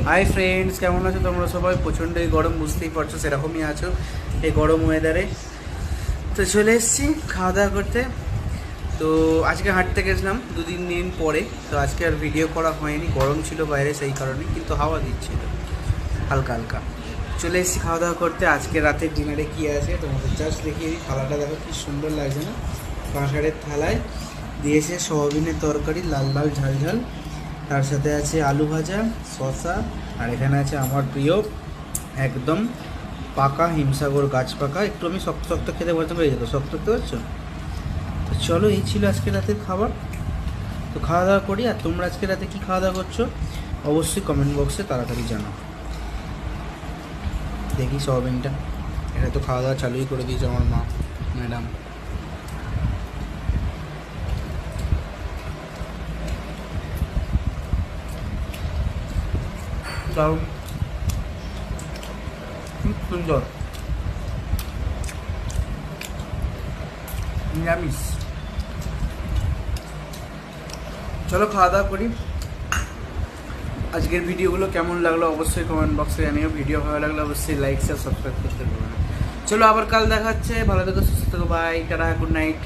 Hi friends, কেমন আছো তোমরা সবাই? প্রচণ্ডই গরম, বুঝতেই পারছো, সেরকমই আছো এই গরম ওয়েদারে। তো চলে এসেছি খাওয়া দাওয়া করতে। তো আজকে হাঁটতে গেছিলাম 2-3 দিন পরে, তো আজকে আর ভিডিও করা হয়নি, গরম ছিল বাইরে সেই কারণে, কিন্তু হাওয়া দিচ্ছিল হালকা হালকা। চলে এসেছি খাওয়া দাওয়া করতে। আজকে রাতের ডিনারে কী আছে তোমাদের জাস্ট দেখিয়ে দিই। থালাটা দেখো কি সুন্দর লাগছে না? কাঁসারের থালায় দিয়েছে সয়াবিনের তরকারি, লাল লাল ঝাল ঝাল, তার সাথে আছে আলু ভাজা, শসা, আর এখানে আছে আমার প্রিয় একদম পাকা হিমসাগর গাছ পাকা। একটু আমি শক্ত শক্ত খেতে বলতে পেরে যেত, শক্ত খেতে পারছো? তো চলো, এই ছিল আজকে রাতের খাবার। তো খাওয়া দাওয়া করি। আর তোমরা আজকে রাতে কী খাওয়া দাওয়া করছো অবশ্যই কমেন্ট বক্সে তাড়াতাড়ি জানাও। দেখি সয়াবিনটা, এটা তো খাওয়া দাওয়া চালুই করে দিয়েছে আমার মা ম্যাডাম। তাও খুব সুন্দর নিরামিষ। চলো খাওয়া দাওয়া করি। আজকের ভিডিওগুলো কেমন লাগলো অবশ্যই কমেন্ট বক্সে জানিও। ভিডিও ভালো লাগলে অবশ্যই লাইক শেয়ার সাবস্ক্রাইব করতে পারবে। চলো আবার কাল দেখা হচ্ছে। ভালো থেকো, সুস্থ থেকো, বাই, টাটা, গুড নাইট।